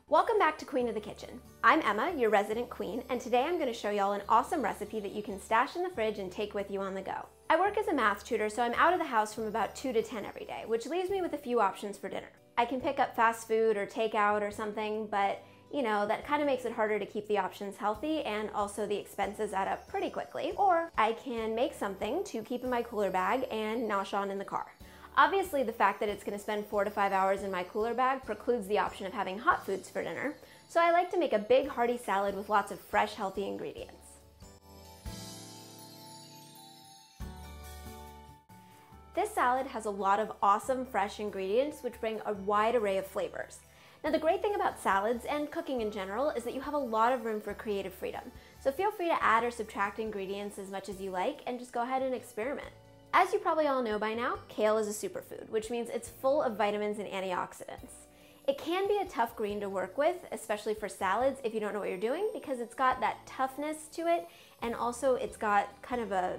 Welcome back to Queen of the Kitchen. I'm Emma, your resident queen, and today I'm going to show y'all an awesome recipe that you can stash in the fridge and take with you on the go. I work as a math tutor, so I'm out of the house from about 2 to 10 every day, which leaves me with a few options for dinner. I can pick up fast food or takeout or something, but you know, that kind of makes it harder to keep the options healthy, and also the expenses add up pretty quickly. Or I can make something to keep in my cooler bag and nosh on in the car. Obviously, the fact that it's going to spend 4 to 5 hours in my cooler bag precludes the option of having hot foods for dinner, so I like to make a big hearty salad with lots of fresh, healthy ingredients. This salad has a lot of awesome fresh ingredients which bring a wide array of flavors. Now, the great thing about salads and cooking in general is that you have a lot of room for creative freedom, so feel free to add or subtract ingredients as much as you like and just go ahead and experiment. As you probably all know by now, kale is a superfood, which means it's full of vitamins and antioxidants. It can be a tough green to work with, especially for salads if you don't know what you're doing, because it's got that toughness to it, and also it's got kind of a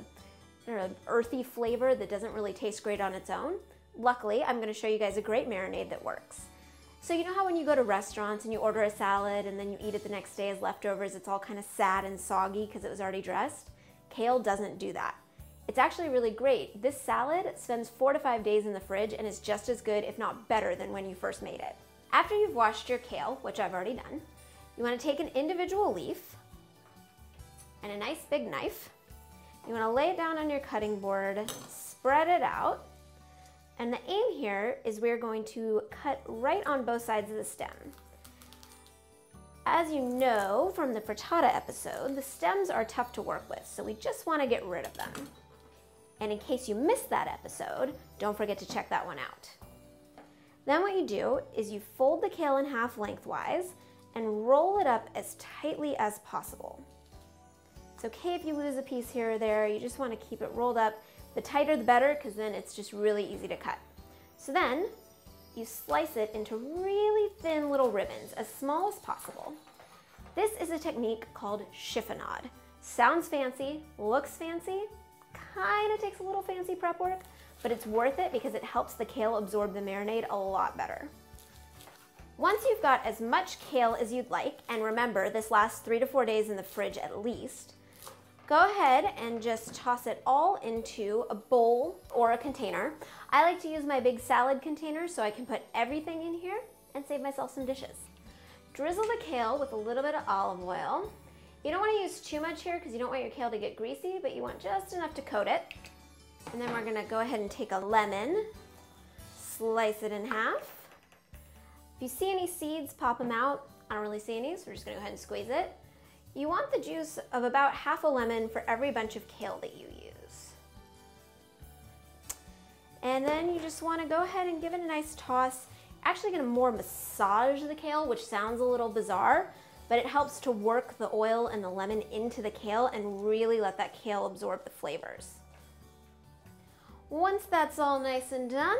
earthy flavor that doesn't really taste great on its own. Luckily, I'm going to show you guys a great marinade that works. So you know how when you go to restaurants and you order a salad and then you eat it the next day as leftovers, it's all kind of sad and soggy because it was already dressed? Kale doesn't do that. It's actually really great. This salad spends 4 to 5 days in the fridge and is just as good, if not better, than when you first made it. After you've washed your kale, which I've already done, you want to take an individual leaf and a nice big knife. You want to lay it down on your cutting board, spread it out, and the aim here is we're going to cut right on both sides of the stem. As you know from the Frittata episode, the stems are tough to work with, so we just want to get rid of them. And in case you missed that episode, don't forget to check that one out. Then what you do is you fold the kale in half lengthwise and roll it up as tightly as possible. It's okay if you lose a piece here or there, you just want to keep it rolled up. The tighter the better, because then it's just really easy to cut. So then you slice it into really thin little ribbons, as small as possible. This is a technique called chiffonade. Sounds fancy, looks fancy, kind of takes a little fancy prep work, but it's worth it because it helps the kale absorb the marinade a lot better. Once you've got as much kale as you'd like, and remember this lasts 3 to 4 days in the fridge at least, go ahead and just toss it all into a bowl or a container. I like to use my big salad container so I can put everything in here and save myself some dishes. Drizzle the kale with a little bit of olive oil. You don't want to use too much here because you don't want your kale to get greasy, but you want just enough to coat it. And then we're going to go ahead and take a lemon, slice it in half. If you see any seeds, pop them out. I don't really see any, so we're just going to go ahead and squeeze it. You want the juice of about half a lemon for every bunch of kale that you use. And then you just want to go ahead and give it a nice toss. Actually going to more massage the kale, which sounds a little bizarre, but it helps to work the oil and the lemon into the kale and really let that kale absorb the flavors. Once that's all nice and done,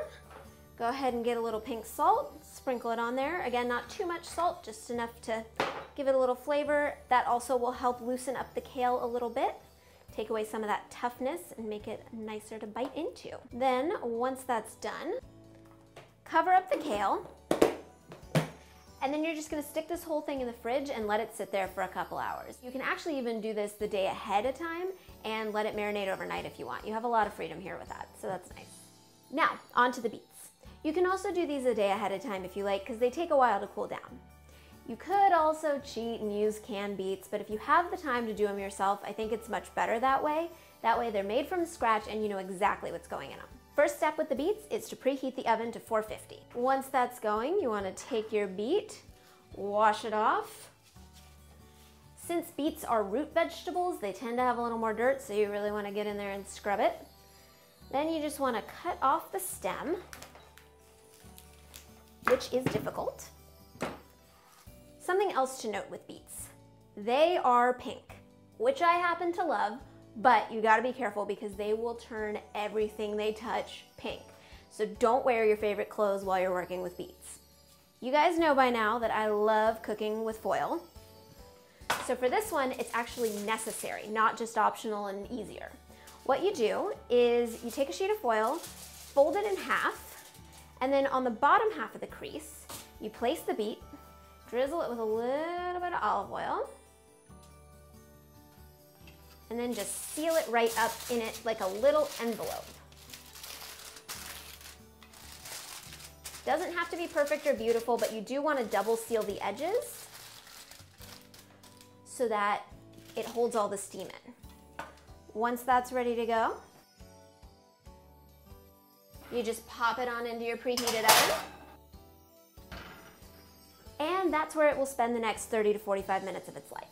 go ahead and get a little pink salt, sprinkle it on there. Again, not too much salt, just enough to give it a little flavor. That also will help loosen up the kale a little bit, take away some of that toughness and make it nicer to bite into. Then, once that's done, cover up the kale, and then you're just gonna stick this whole thing in the fridge and let it sit there for a couple hours. You can actually even do this the day ahead of time and let it marinate overnight if you want. You have a lot of freedom here with that, so that's nice. Now, on to the beets. You can also do these a day ahead of time if you like, because they take a while to cool down. You could also cheat and use canned beets, but if you have the time to do them yourself, I think it's much better that way. That way they're made from scratch and you know exactly what's going in them. First step with the beets is to preheat the oven to 450. Once that's going, you want to take your beet, wash it off. Since beets are root vegetables, they tend to have a little more dirt, so you really want to get in there and scrub it. Then you just want to cut off the stem, which is difficult. Something else to note with beets. They are pink, which I happen to love, but you gotta be careful because they will turn everything they touch pink. So don't wear your favorite clothes while you're working with beets. You guys know by now that I love cooking with foil. So for this one, it's actually necessary, not just optional and easier. What you do is you take a sheet of foil, fold it in half, and then on the bottom half of the crease, you place the beet, Drizzle it with a little bit of olive oil. And then just seal it right up in it like a little envelope. Doesn't have to be perfect or beautiful, but you do want to double seal the edges so that it holds all the steam in. Once that's ready to go, you just pop it on into your preheated oven. And that's where it will spend the next 30 to 45 minutes of its life.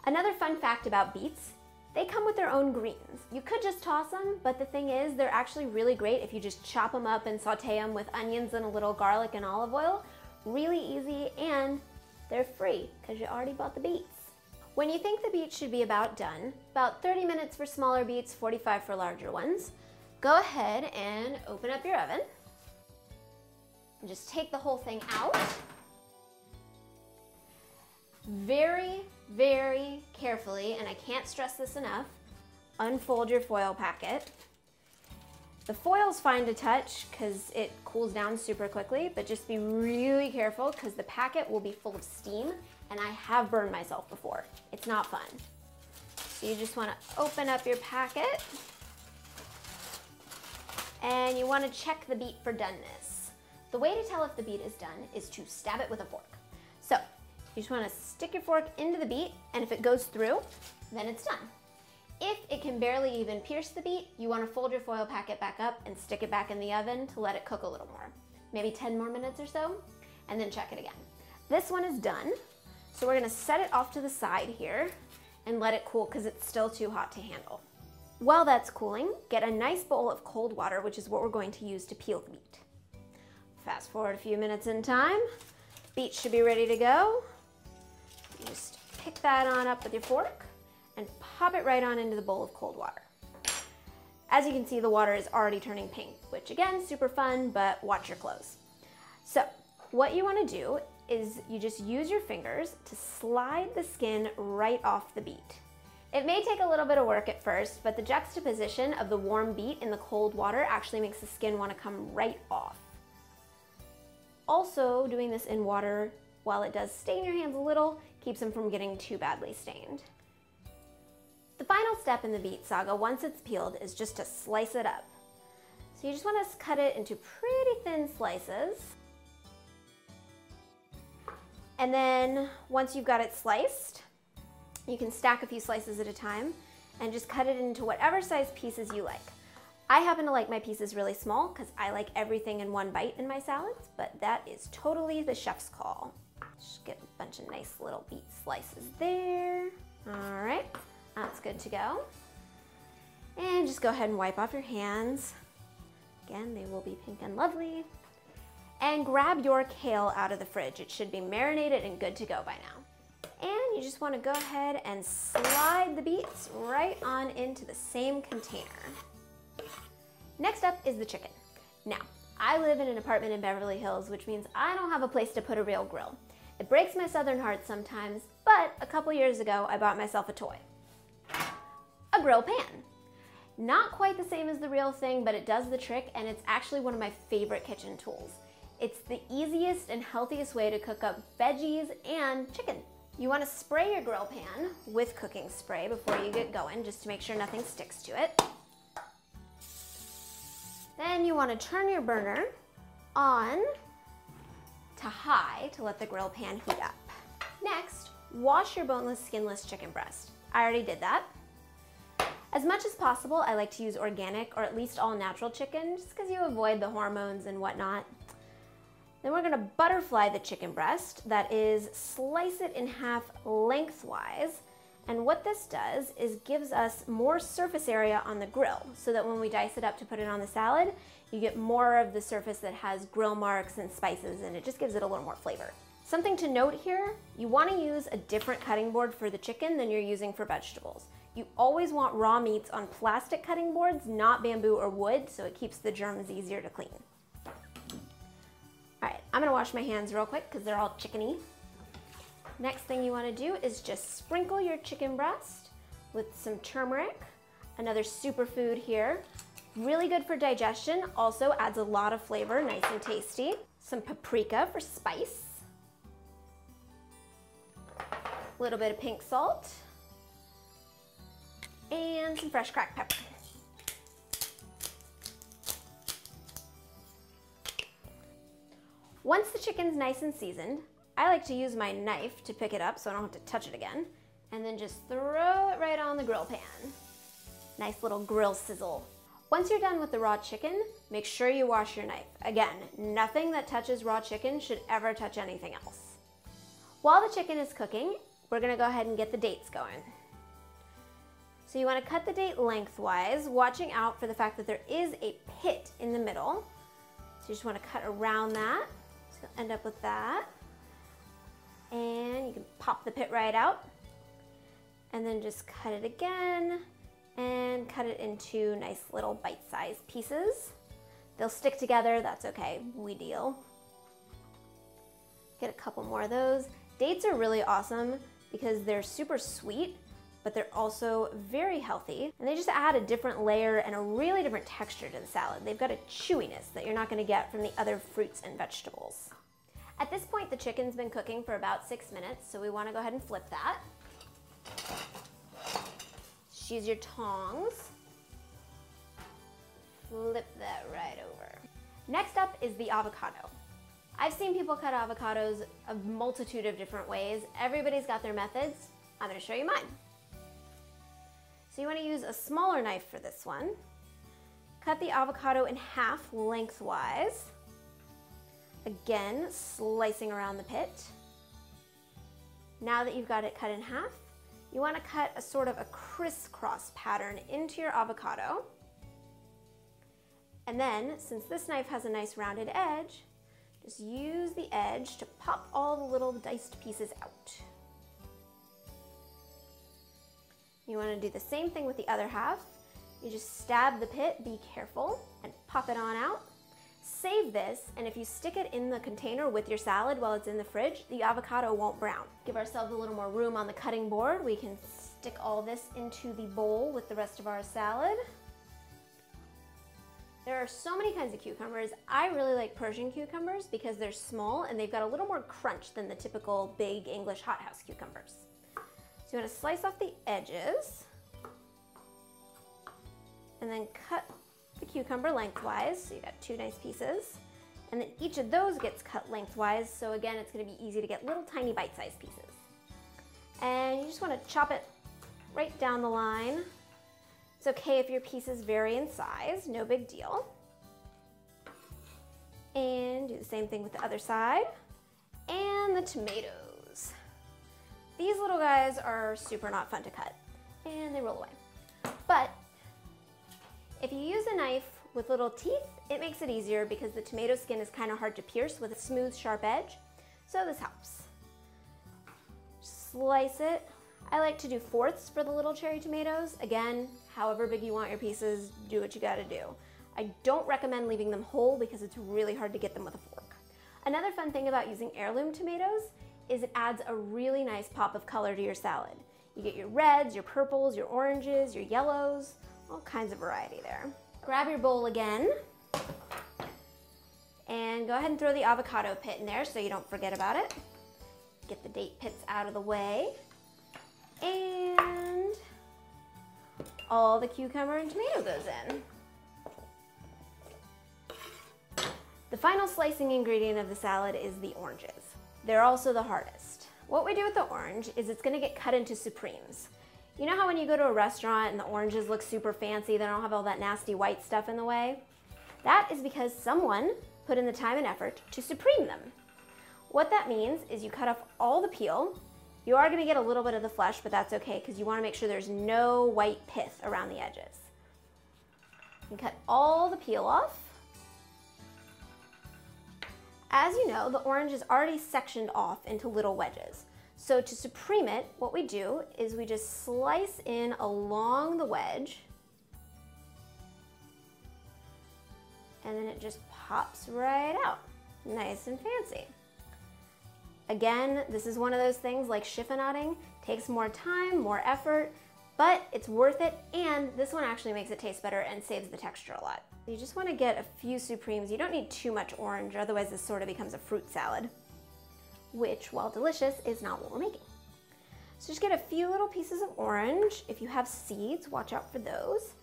Another fun fact about beets, they come with their own greens. You could just toss them, but the thing is, they're actually really great if you just chop them up and saute them with onions and a little garlic and olive oil. Really easy, and they're free because you already bought the beets. When you think the beets should be about done, about 30 minutes for smaller beets, 45 for larger ones, go ahead and open up your oven and just take the whole thing out. Very, very carefully, and I can't stress this enough, unfold your foil packet. The foil's fine to touch because it cools down super quickly, but just be really careful because the packet will be full of steam, and I have burned myself before. It's not fun. So you just want to open up your packet, and you want to check the beet for doneness. The way to tell if the beet is done is to stab it with a fork. So you just want to stick your fork into the beet, and if it goes through, then it's done. If it can barely even pierce the beet, you want to fold your foil packet back up and stick it back in the oven to let it cook a little more. Maybe 10 more minutes or so, and then check it again. This one is done, so we're going to set it off to the side here and let it cool because it's still too hot to handle. While that's cooling, get a nice bowl of cold water, which is what we're going to use to peel the beet. Fast forward a few minutes in time, beet should be ready to go. You just pick that on up with your fork and pop it right on into the bowl of cold water. As you can see, the water is already turning pink, which again, super fun, but watch your clothes. So what you want to do is you just use your fingers to slide the skin right off the beet. It may take a little bit of work at first, but the juxtaposition of the warm beet in the cold water actually makes the skin want to come right off. Also, doing this in water, while it does stain your hands a little, keeps them from getting too badly stained. The final step in the beet saga, once it's peeled, is just to slice it up. So you just want to cut it into pretty thin slices. And then once you've got it sliced, you can stack a few slices at a time and just cut it into whatever size pieces you like. I happen to like my pieces really small because I like everything in one bite in my salads, but that is totally the chef's call. Just get a bunch of nice little beet slices there. All right, that's good to go. And just go ahead and wipe off your hands. Again, they will be pink and lovely. And grab your kale out of the fridge. It should be marinated and good to go by now. And you just want to go ahead and slide the beets right on into the same container. Next up is the chicken. Now, I live in an apartment in Beverly Hills, which means I don't have a place to put a real grill. It breaks my southern heart sometimes, but a couple years ago, I bought myself a toy. A grill pan. Not quite the same as the real thing, but it does the trick, and it's actually one of my favorite kitchen tools. It's the easiest and healthiest way to cook up veggies and chicken. You want to spray your grill pan with cooking spray before you get going, just to make sure nothing sticks to it. Then you want to turn your burner on to high to let the grill pan heat up. Next, wash your boneless, skinless chicken breast. I already did that. As much as possible, I like to use organic or at least all natural chicken just because you avoid the hormones and whatnot. Then we're gonna butterfly the chicken breast. That is, slice it in half lengthwise. And what this does is gives us more surface area on the grill so that when we dice it up to put it on the salad, you get more of the surface that has grill marks and spices, and it just gives it a little more flavor. Something to note here, you want to use a different cutting board for the chicken than you're using for vegetables. You always want raw meats on plastic cutting boards, not bamboo or wood, so it keeps the germs easier to clean. All right, I'm gonna wash my hands real quick because they're all chickeny. Next thing you want to do is just sprinkle your chicken breast with some turmeric, another superfood here. Really good for digestion, also adds a lot of flavor, nice and tasty. Some paprika for spice. A little bit of pink salt, and some fresh cracked pepper. Once the chicken's nice and seasoned, I like to use my knife to pick it up so I don't have to touch it again, and then just throw it right on the grill pan. Nice little grill sizzle. Once you're done with the raw chicken, make sure you wash your knife. Again, nothing that touches raw chicken should ever touch anything else. While the chicken is cooking, we're gonna go ahead and get the dates going. So you wanna cut the date lengthwise, watching out for the fact that there is a pit in the middle. So you just wanna cut around that. So you'll end up with that. And you can pop the pit right out. And then just cut it again and cut it into nice little bite-sized pieces. They'll stick together, that's okay, we deal. Get a couple more of those. Dates are really awesome because they're super sweet, but they're also very healthy, and they just add a different layer and a really different texture to the salad. They've got a chewiness that you're not gonna get from the other fruits and vegetables. At this point, the chicken's been cooking for about 6 minutes, so we wanna go ahead and flip that. Just use your tongs. Flip that right over. Next up is the avocado. I've seen people cut avocados a multitude of different ways. Everybody's got their methods. I'm gonna show you mine. So you wanna use a smaller knife for this one. Cut the avocado in half lengthwise. Again, slicing around the pit. Now that you've got it cut in half, you wanna cut a sort of a crisscross pattern into your avocado. And then, since this knife has a nice rounded edge, just use the edge to pop all the little diced pieces out. You want to do the same thing with the other half. You just stab the pit, be careful, and pop it on out. Save this, and if you stick it in the container with your salad while it's in the fridge, the avocado won't brown. Give ourselves a little more room on the cutting board. We can stick all this into the bowl with the rest of our salad. There are so many kinds of cucumbers. I really like Persian cucumbers because they're small and they've got a little more crunch than the typical big English hothouse cucumbers. So you want to slice off the edges and then cut the cucumber lengthwise. So you got 2 nice pieces. And then each of those gets cut lengthwise. So again, it's going to be easy to get little tiny bite-sized pieces. And you just want to chop it right down the line. It's okay if your pieces vary in size, no big deal. And do the same thing with the other side. And the tomatoes. These little guys are super not fun to cut, and they roll away. But if you use a knife with little teeth, it makes it easier because the tomato skin is kind of hard to pierce with a smooth, sharp edge. So this helps. Slice it. I like to do 4ths for the little cherry tomatoes. Again, however big you want your pieces, do what you gotta do. I don't recommend leaving them whole because it's really hard to get them with a fork. Another fun thing about using heirloom tomatoes is it adds a really nice pop of color to your salad. You get your reds, your purples, your oranges, your yellows, all kinds of variety there. Grab your bowl again and go ahead and throw the avocado pit in there so you don't forget about it. Get the date pits out of the way. And all the cucumber and tomato goes in. The final slicing ingredient of the salad is the oranges. They're also the hardest. What we do with the orange is it's gonna get cut into supremes. You know how when you go to a restaurant and the oranges look super fancy, they don't have all that nasty white stuff in the way? That is because someone put in the time and effort to supreme them. What that means is you cut off all the peel. You are going to get a little bit of the flesh, but that's okay because you want to make sure there's no white pith around the edges. You cut all the peel off. As you know, the orange is already sectioned off into little wedges. So to supreme it, what we do is we just slice in along the wedge, and then it just pops right out, nice and fancy. Again, this is one of those things like chiffonading, takes more time, more effort, but it's worth it, and this one actually makes it taste better and saves the texture a lot. You just want to get a few supremes. You don't need too much orange, otherwise this sort of becomes a fruit salad, which, while delicious, is not what we're making. So just get a few little pieces of orange. If you have seeds, watch out for those.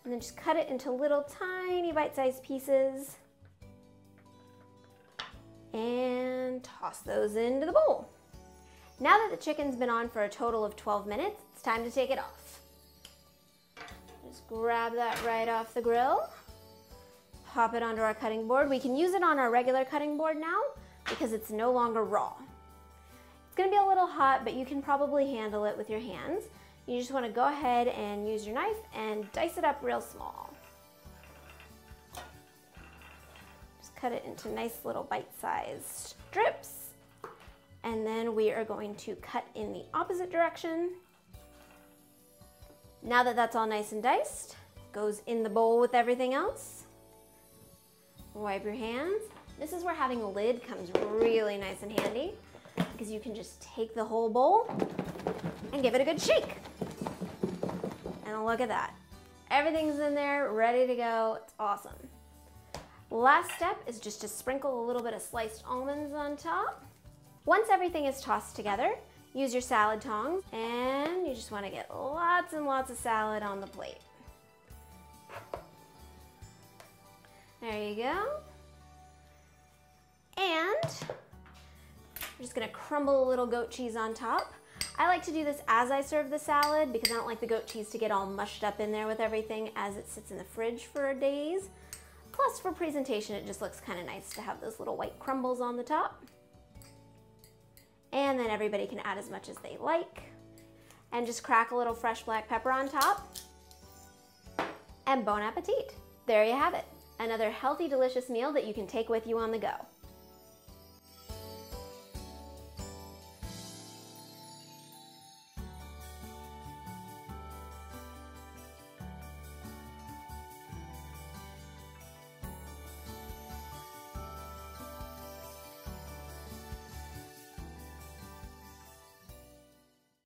And then just cut it into little tiny bite-sized pieces. And toss those into the bowl. Now that the chicken's been on for a total of 12 minutes, it's time to take it off. Just grab that right off the grill. Pop it onto our cutting board. We can use it on our regular cutting board now because it's no longer raw. It's gonna be a little hot, but you can probably handle it with your hands. You just wanna go ahead and use your knife and dice it up real small. Just cut it into nice little bite-sized strips. And then we are going to cut in the opposite direction. Now that that's all nice and diced, goes in the bowl with everything else. Wipe your hands. This is where having a lid comes really nice and handy because you can just take the whole bowl and give it a good shake. And look at that. Everything's in there, ready to go. It's awesome. Last step is just to sprinkle a little bit of sliced almonds on top. Once everything is tossed together, use your salad tongs and you just want to get lots and lots of salad on the plate. There you go. And we're just gonna crumble a little goat cheese on top. I like to do this as I serve the salad because I don't like the goat cheese to get all mushed up in there with everything as it sits in the fridge for days. Plus for presentation, it just looks kind of nice to have those little white crumbles on the top. And then everybody can add as much as they like. And just crack a little fresh black pepper on top. And bon appetit. There you have it. Another healthy, delicious meal that you can take with you on the go.